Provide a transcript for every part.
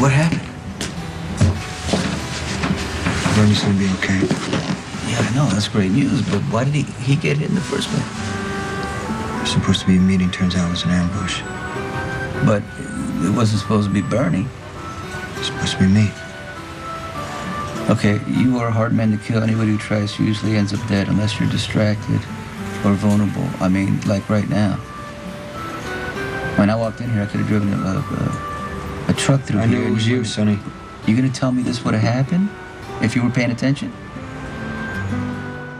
What happened? Bernie's gonna be okay. Yeah, I know, that's great news, but why did he get hit in the first place? There's supposed to be a meeting, turns out it was an ambush. But it wasn't supposed to be Bernie. It's supposed to be me. Okay, you are a hard man to kill. Anybody who tries to usually ends up dead unless you're distracted or vulnerable. I mean, like right now. When I walked in here, I could have driven a truck through here. I knew it was you, Sonny. You gonna tell me this would have happened if you were paying attention?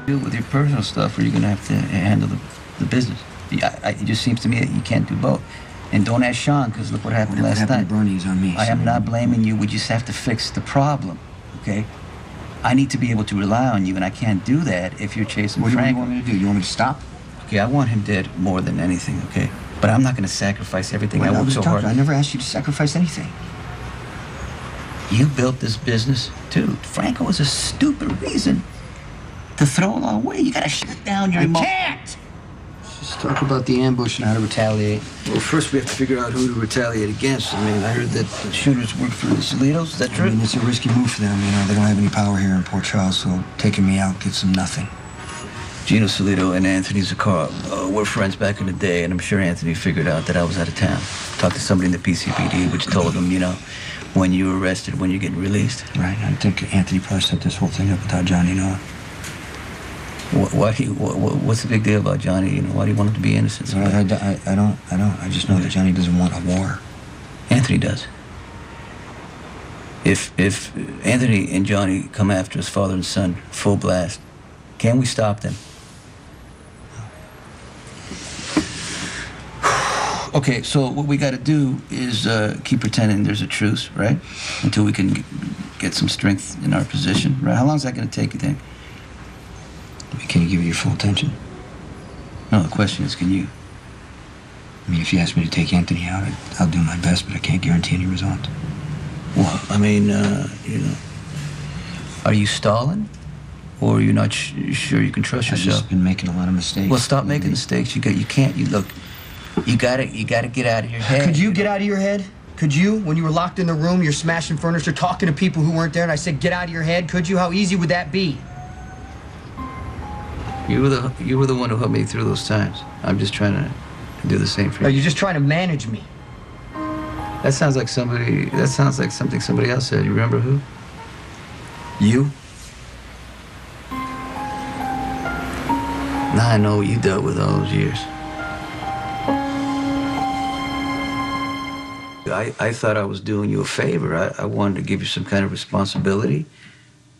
Deal with your personal stuff, or you're gonna have to handle the business. It just seems to me that you can't do both. And don't ask Sean, because look what happened last night. What happened to Bernie is on me. I am not blaming you. We just have to fix the problem, okay? I need to be able to rely on you, and I can't do that if you're chasing Franco. What do you want me to do? You want me to stop? Okay, I want him dead more than anything, okay? But I'm not going to sacrifice everything I worked so hard. I never asked you to sacrifice anything. You built this business, too. Franco was a stupid reason to throw it all away. You got to shut down your emotions. I can't! Let's just talk about the ambush and how to retaliate. Well, first we have to figure out who to retaliate against. I mean, I heard that the shooters work for the Solitos. Is that true? I mean, it's a risky move for them. You know, they don't have any power here in Port Charles, so taking me out gets them nothing. Gino Solito and Anthony Zaccaro were friends back in the day, and I'm sure Anthony figured out that I was out of town. Talked to somebody in the PCPD, which told him, you know, when you were arrested, when you're getting released. Right, I think Anthony probably set this whole thing up without Johnny knowing. What's the big deal about Johnny? You know, why do you want him to be innocent? Well, I don't. I just know that Johnny doesn't want a war. Anthony does. If Anthony and Johnny come after his father and son full blast, can we stop them? Okay, so what we got to do is keep pretending there's a truce, right? Until we can get some strength in our position, right? How long is that going to take, you think? Can you give it your full attention? No, the question is, can you? I mean, if you ask me to take Anthony out, I'll do my best, but I can't guarantee any results. Well, I mean, you know, are you stalling? Or are you not sure you can trust yourself? I've just been making a lot of mistakes. Well, stop making mistakes. You can't. Look. You gotta get out of your head. Could you get out of your head? Could you? When you were locked in the room, you're smashing furniture, talking to people who weren't there, and I said, get out of your head. Could you? How easy would that be? You were the one who helped me through those times. I'm just trying to do the same for you. Are you just trying to manage me? That sounds like something somebody else said. You remember who? You? Now I know what you dealt with all those years. I thought I was doing you a favor. I wanted to give you some kind of responsibility,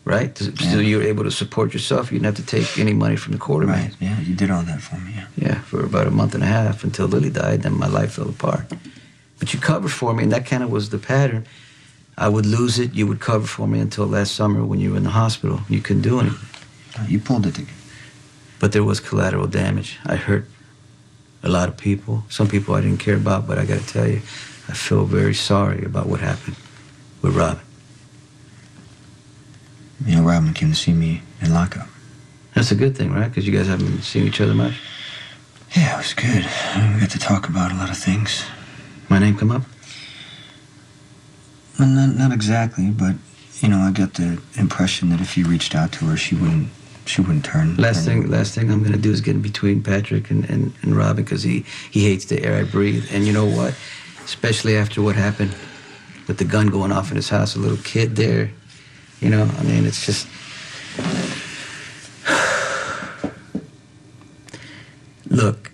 right? So you were able to support yourself. You didn't have to take any money from the quarterback. Right, yeah, you did all that for me, yeah. Yeah, for about a month and a half until Lily died, then my life fell apart. But you covered for me, and that kind of was the pattern. I would lose it, you would cover for me until last summer when you were in the hospital. You couldn't do anything. You pulled it together. But there was collateral damage. I hurt a lot of people. Some people I didn't care about, but I got to tell you, I feel very sorry about what happened with Robin. You know, Robin came to see me in lockup. That's a good thing, right? Because you guys haven't seen each other much. Yeah, it was good. We got to talk about a lot of things. My name come up? Well, not exactly, but, you know, I got the impression that if you reached out to her, she wouldn't turn. Last thing I'm going to do is get in between Patrick and Robin, because he hates the air I breathe. And you know what? Especially after what happened with the gun going off in his house, a little kid there. You know, I mean, it's just... Look,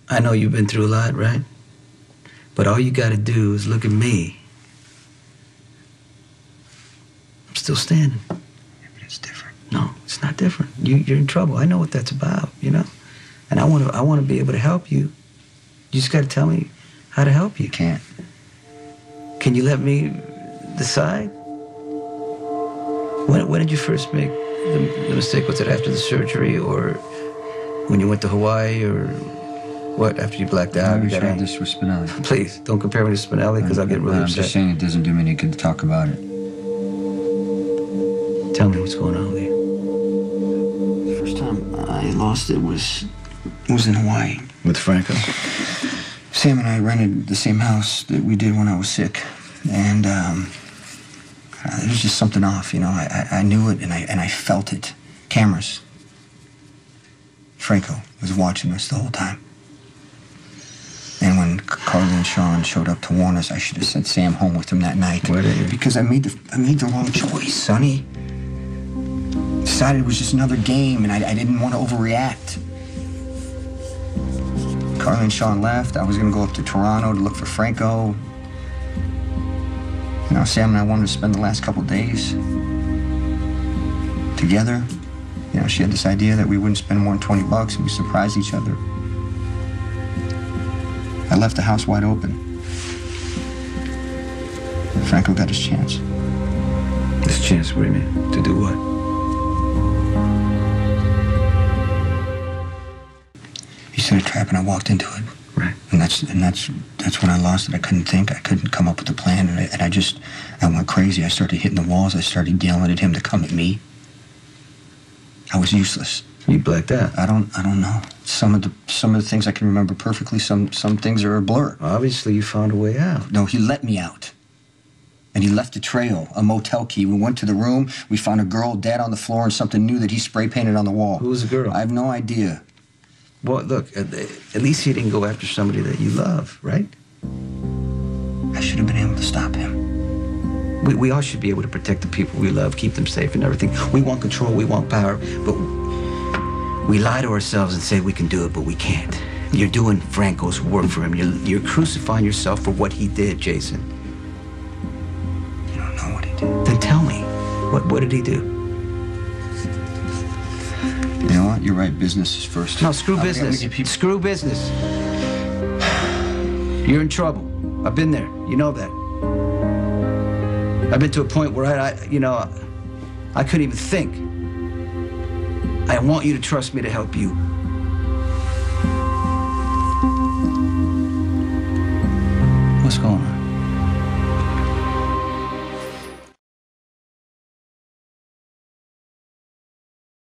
I know you've been through a lot, right? But all you got to do is look at me. I'm still standing. Yeah, but it's different. No, it's not different. You're in trouble. I know what that's about, you know? And I want to be able to help you. You just got to tell me how to help you. You can't. Can you let me decide? When did you first make the mistake? Was it after the surgery, or when you went to Hawaii, or what, after you blacked out? I tried this with Spinelli. Please, don't compare me to Spinelli, because I'll get really upset. I'm just saying it doesn't do me any good to talk about it. Tell me what's going on with you. First time I lost it was in Hawaii. With Franco? Sam and I rented the same house that we did when I was sick. And there was just something off, you know. I knew it, and I felt it. Cameras. Franco was watching us the whole time. And when Carly and Sean showed up to warn us, I should have sent Sam home with them that night. Why didn't you? Because I made the wrong choice, Sonny. Decided it was just another game, and I didn't want to overreact. Carly and Sean left. I was going to go up to Toronto to look for Franco. You know, Sam and I wanted to spend the last couple days together. You know, she had this idea that we wouldn't spend more than $20 and we surprised each other. I left the house wide open. Franco got his chance. This chance, what do you mean? To do what? He set a trap and I walked into it. Right. And that's when I lost it. I couldn't think. I couldn't come up with a plan. And I went crazy. I started hitting the walls. I started yelling at him to come at me. I was useless. You blacked out. I don't know. Some of the things I can remember perfectly. Some things are a blur. Obviously, you found a way out. No, he let me out. And he left a trail, a motel key. We went to the room. We found a girl dead on the floor and something new that he spray painted on the wall. Who was the girl? I have no idea. Well, look, at least he didn't go after somebody that you love, right? I should have been able to stop him. We all should be able to protect the people we love, keep them safe and everything. We want control, we want power, but we lie to ourselves and say we can do it, but we can't. You're doing Franco's work for him. You're crucifying yourself for what he did, Jason. You don't know what he did. Then tell me, what did he do? You know what? You're right. Business is first. No, screw business. Screw business. You're in trouble. I've been there. You know that. I've been to a point where I couldn't even think. I want you to trust me to help you.